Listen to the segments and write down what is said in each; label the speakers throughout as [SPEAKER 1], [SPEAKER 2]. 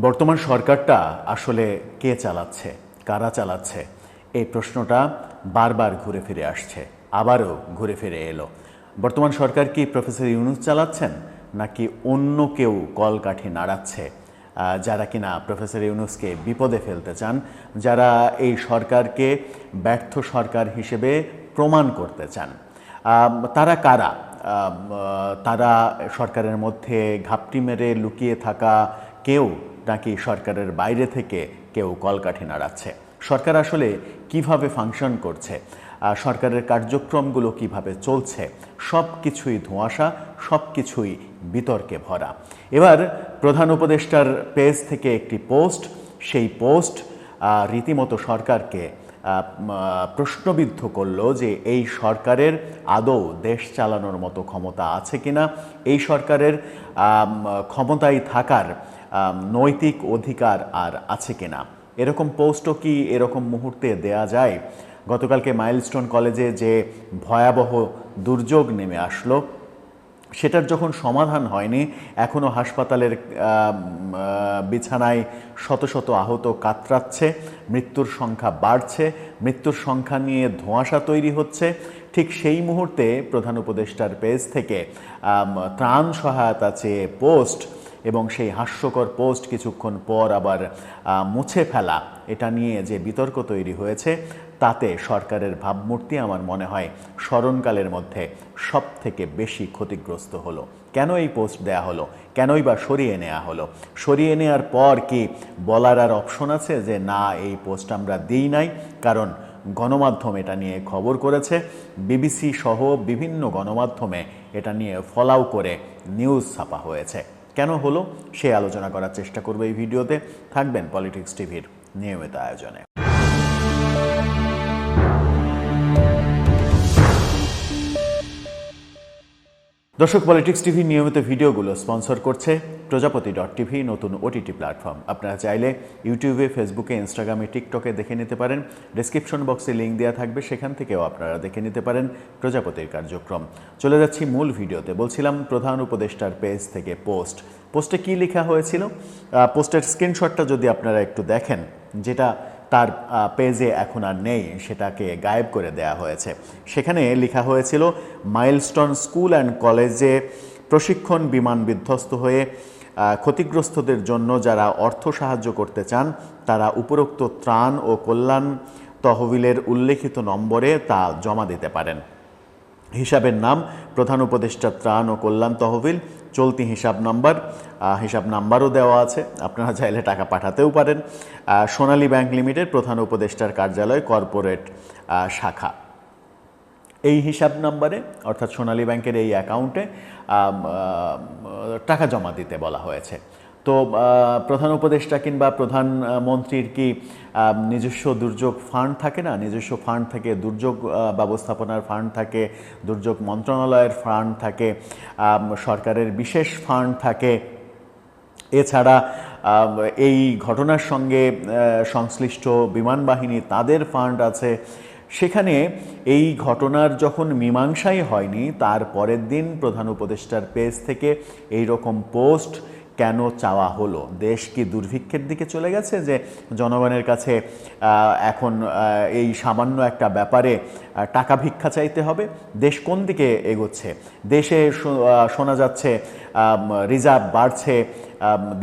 [SPEAKER 1] বর্তমান সরকারটা আসলে কে চালাচ্ছে, কারা চালাচ্ছে, এই প্রশ্নটা বারবার ঘুরে ফিরে আসছে, আবারও ঘুরে ফিরে এলো। বর্তমান সরকার কি প্রফেসর ইউনূস চালাচ্ছেন, নাকি অন্য কেউ কলকাঠি নাড়াচ্ছে, যারা কিনা প্রফেসর ইউনূসকে বিপদে ফেলতে চান, যারা এই সরকারকে ব্যর্থ সরকার হিসেবে প্রমাণ করতে চান? তারা কারা? তারা সরকারের মধ্যে ঘাপটি মেরে লুকিয়ে থাকা কেউ, নাকি সরকারের বাইরে থেকে কেউ কলকাঠি নাড়াচ্ছে? সরকার আসলে কিভাবে ফাংশন করছে, সরকারের কার্যক্রমগুলো কিভাবে চলছে, সব কিছুই ধোঁয়াশা, সব কিছুই বিতর্কে ভরা। এবার প্রধান উপদেষ্টার পেজ থেকে একটি পোস্ট, সেই পোস্ট রীতিমতো সরকারকে প্রশ্নবিদ্ধ করল যে এই সরকারের আদৌ দেশ চালানোর মতো ক্ষমতা আছে কিনা, এই সরকারের ক্ষমতায় থাকার নৈতিক অধিকার আর আছে কিনা। এরকম পোস্টও কি এরকম মুহূর্তে দেয়া যায়? গতকালকে মাইলস্টোন কলেজে যে ভয়াবহ দুর্যোগ নেমে আসলো, সেটার যখন সমাধান হয়নি, এখনও হাসপাতালের বিছানায় শত শত আহত কাতরাচ্ছে, মৃত্যুর সংখ্যা বাড়ছে, মৃত্যুর সংখ্যা নিয়ে ধোঁয়াশা তৈরি হচ্ছে, ঠিক সেই মুহূর্তে প্রধান উপদেষ্টার পেজ থেকে ত্রাণ সহায়তা চেয়ে পোস্ট, এবং সেই হাস্যকর পোস্ট কিছুক্ষণ পর আবার মুছে ফেলা, এটা নিয়ে যে বিতর্ক তৈরি হয়েছে, তাতে সরকারের ভাবমূর্তি আমার মনে হয় স্মরণকালের মধ্যে সব থেকে বেশি ক্ষতিগ্রস্ত হলো। কেন এই পোস্ট দেয়া হলো, কেনই বা সরিয়ে নেওয়া হলো? সরিয়ে নেওয়ার পর কি বলার আর অপশন আছে যে না, এই পোস্ট আমরা দিই নাই? কারণ গণমাধ্যম এটা নিয়ে খবর করেছে, বিবিসি সহ বিভিন্ন গণমাধ্যমে এটা নিয়ে ফলাও করে নিউজ ছাপা হয়েছে। কেন হলো সে আলোচনা করার চেষ্টা করব এই ভিডিওতে। থাকবেন পলিটিক্স টিভির নিয়মিত আয়োজনে। দর্শক, পলিটিক্স টিভি নিয়মিত ভিডিওগুলো স্পন্সর করছে প্রজাপতি.টিভি, নতুন ওটিটি প্ল্যাটফর্ম। আপনারা চাইলে ইউটিউবে, ফেসবুকে, ইনস্টাগ্রামে, টিকটকে দেখে নিতে পারেন। ডেসক্রিপশন বক্সে লিঙ্ক দেওয়া থাকবে, সেখান থেকেও আপনারা দেখে নিতে পারেন প্রজাপতির কার্যক্রম। চলে যাচ্ছি মূল ভিডিওতে। বলছিলাম প্রধান উপদেষ্টার পেজ থেকে পোস্টে কি লেখা হয়েছিল, পোস্টের স্ক্রিনশটটা যদি আপনারা একটু দেখেন, যেটা তার পেজে এখন আর নেই, সেটাকে গায়েব করে দেয়া হয়েছে। সেখানে লেখা হয়েছিল, মাইলস্টোন স্কুল অ্যান্ড কলেজে প্রশিক্ষণ বিমান বিধ্বস্ত হয়ে ক্ষতিগ্রস্তদের জন্য যারা অর্থ সাহায্য করতে চান, তারা উপরোক্ত ত্রাণ ও কল্যাণ তহবিলের উল্লেখিত নম্বরে তা জমা দিতে পারেন। হিসাবের নাম প্রধান উপদেষ্টা ত্রাণ ও কল্যাণ তহবিল, চলতি হিসাব নাম্বারও দেওয়া আছে, আপনারা চাইলে টাকা পাঠাতেও পারেন। সোনালী ব্যাংক লিমিটেড, প্রধান উপদেষ্টার কার্যালয়, কর্পোরেট শাখা। এই হিসাব নাম্বারে, অর্থাৎ সোনালী ব্যাংকের এই অ্যাকাউন্টে টাকা জমা দিতে বলা হয়েছে। তো প্রধান উপদেষ্টা কিংবা প্রধানমন্ত্রীর কি নিজস্ব দুর্যোগ ফান্ড থাকে না? নিজস্ব ফান্ড থাকে, দুর্যোগ ব্যবস্থাপনার ফান্ড থাকে, দুর্যোগ মন্ত্রণালয়ের ফান্ড থাকে, সরকারের বিশেষ ফান্ড থাকে। এছাড়া এই ঘটনার সঙ্গে সংশ্লিষ্ট বিমান বাহিনী, তাদের ফান্ড আছে। সেখানে এই ঘটনার যখন মীমাংসাই হয়নি, তার পরের দিন প্রধান উপদেষ্টার পেজ থেকে এই রকম পোস্ট কেন চাওয়া হলো? দেশ কি দুর্ভিক্ষের দিকে চলে গেছে যে জনগণের কাছে এখন এই সামান্য একটা ব্যাপারে টাকা ভিক্ষা চাইতে হবে? দেশ কোন দিকে এগোচ্ছে? দেশে শোনা যাচ্ছে রিজার্ভ বাড়ছে,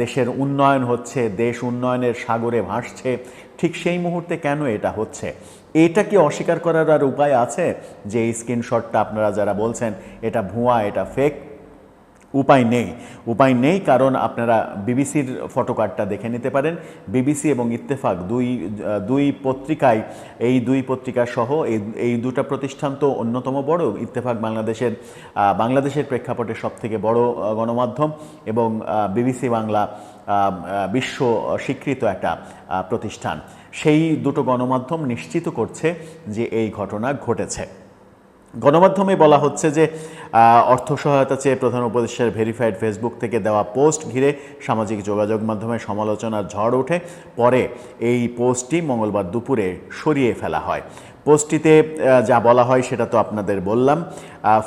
[SPEAKER 1] দেশের উন্নয়ন হচ্ছে, দেশ উন্নয়নের সাগরে ভাসছে। ঠিক সেই মুহূর্তে কেন এটা হচ্ছে? এটা কি অস্বীকার করার আর উপায় আছে যে এই স্ক্রিনশটটা আপনারা যারা বলছেন এটা ভুয়া, এটা ফেক? উপায় নেই, কারণ আপনারা বিবিসির ফটোকার্ডটা দেখে নিতে পারেন। বিবিসি এবং ইত্তেফাক দুই পত্রিকায়, এই দুই পত্রিকা সহ এই দুটা প্রতিষ্ঠান তো অন্যতম বড়। ইত্তেফাক বাংলাদেশের প্রেক্ষাপটে সবথেকে বড় গণমাধ্যম, এবং বিবিসি বাংলা বিশ্ব স্বীকৃত একটা প্রতিষ্ঠান। সেই দুটো গণমাধ্যম নিশ্চিত করছে যে এই ঘটনা ঘটেছে। গণমাধ্যমে বলা হচ্ছে যে অর্থ সহায়তা চেয়ে প্রধান উপদেষ্টার ভেরিফাইড ফেসবুক থেকে দেওয়া পোস্ট ঘিরে সামাজিক যোগাযোগ মাধ্যমে সমালোচনার ঝড় ওঠে। পরে এই পোস্টটি মঙ্গলবার দুপুরে সরিয়ে ফেলা হয়। পোস্টটিতে যা বলা হয় সেটা তো আপনাদের বললাম।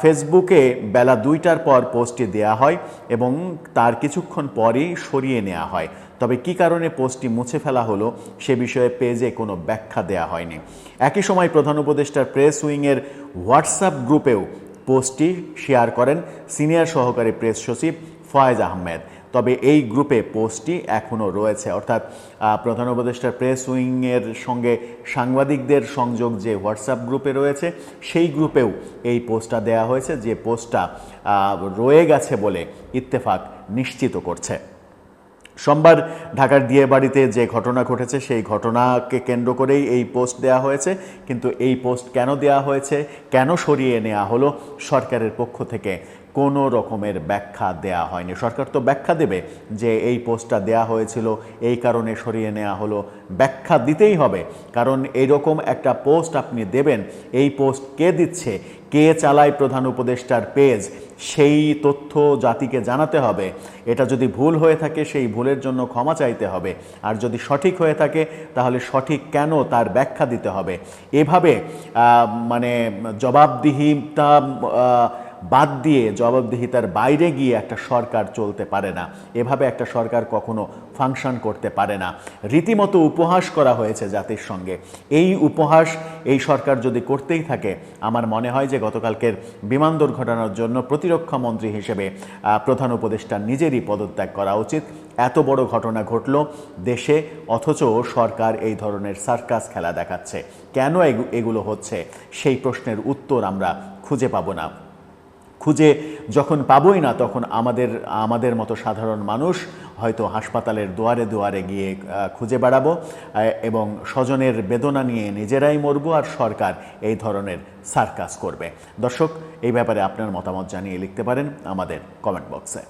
[SPEAKER 1] ফেসবুকে বেলা 2টার পর পোস্টটি দেয়া হয় এবং তার কিছুক্ষণ পরই সরিয়ে নেওয়া হয়। তবে কী কারণে পোস্টটি মুছে ফেলা হলো সে বিষয়ে পেজে কোনো ব্যাখ্যা দেয়া হয়নি। একই সময় প্রধান উপদেষ্টার প্রেস উইংয়ের হোয়াটসঅ্যাপ গ্রুপেও পোস্টটি শেয়ার করেন সিনিয়র সহকারী প্রেস সচিব ফয়েজ আহমেদ। তবে এই গ্রুপে পোস্টটি এখনও রয়েছে, অর্থাৎ প্রধান উপদেষ্টার প্রেস উইংয়ের সঙ্গে সাংবাদিকদের সংযোগ যে হোয়াটসঅ্যাপ গ্রুপে রয়েছে সেই গ্রুপেও এই পোস্টটা দেয়া হয়েছে, যে পোস্টটা রয়ে গেছে বলে ইত্তেফাক নিশ্চিত করছে। সোমবার ঢাকার দিয়াবাড়িতে যে ঘটনা ঘটেছে সেই ঘটনাকে কেন্দ্র করেই এই পোস্ট দেয়া হয়েছে, কিন্তু এই পোস্ট কেন দেয়া হয়েছে, কেন সরিয়ে নেওয়া হলো, সরকারের পক্ষ থেকে কোনো রকমের ব্যাখ্যা দেয়া হয়নি। সরকার তো ব্যাখ্যা দেবে যে এই পোস্টটা দেয়া হয়েছিল এই কারণে সরিয়ে নেওয়া হলো, ব্যাখ্যা দিতেই হবে, কারণ এইরকম একটা পোস্ট আপনি দেবেন, এই পোস্ট কে দিচ্ছে, কে চালায় প্রধান উপদেষ্টার পেজ, সেই তথ্য জাতিকে জানাতে হবে। এটা যদি ভুল হয়ে থাকে সেই ভুলের জন্য ক্ষমা চাইতে হবে, আর যদি সঠিক হয়ে থাকে তাহলে সঠিক কেন তার ব্যাখ্যা দিতে হবে। এভাবে মানে জবাবদিহিতা বাদ দিয়ে জবাবদিহিতার বাইরে গিয়ে একটা সরকার চলতে পারে না, এভাবে একটা সরকার কখনো ফাংশন করতে পারে না। রীতিমতো উপহাস করা হয়েছে জাতির সঙ্গে। এই উপহাস এই সরকার যদি করতেই থাকে, আমার মনে হয় যে গতকালকের বিমান দুর্ঘটনার জন্য প্রতিরক্ষা মন্ত্রী হিসেবে প্রধান উপদেষ্টা নিজেরই পদত্যাগ করা উচিত। এত বড় ঘটনা ঘটল দেশে, অথচ সরকার এই ধরনের সার্কাস খেলা দেখাচ্ছে। কেন এগুলো হচ্ছে সেই প্রশ্নের উত্তর আমরা খুঁজে পাবো না। খুঁজে যখন পাবই না, তখন আমাদের মতো সাধারণ মানুষ হয়তো হাসপাতালের দুয়ারে দুয়ারে গিয়ে খুঁজে বেড়াবো এবং স্বজনের বেদনা নিয়ে নিজেরাই মরবো, আর সরকার এই ধরনের সার্কাস করবে। দর্শক, এই ব্যাপারে আপনার মতামত জানিয়ে লিখতে পারেন আমাদের কমেন্ট বক্সে।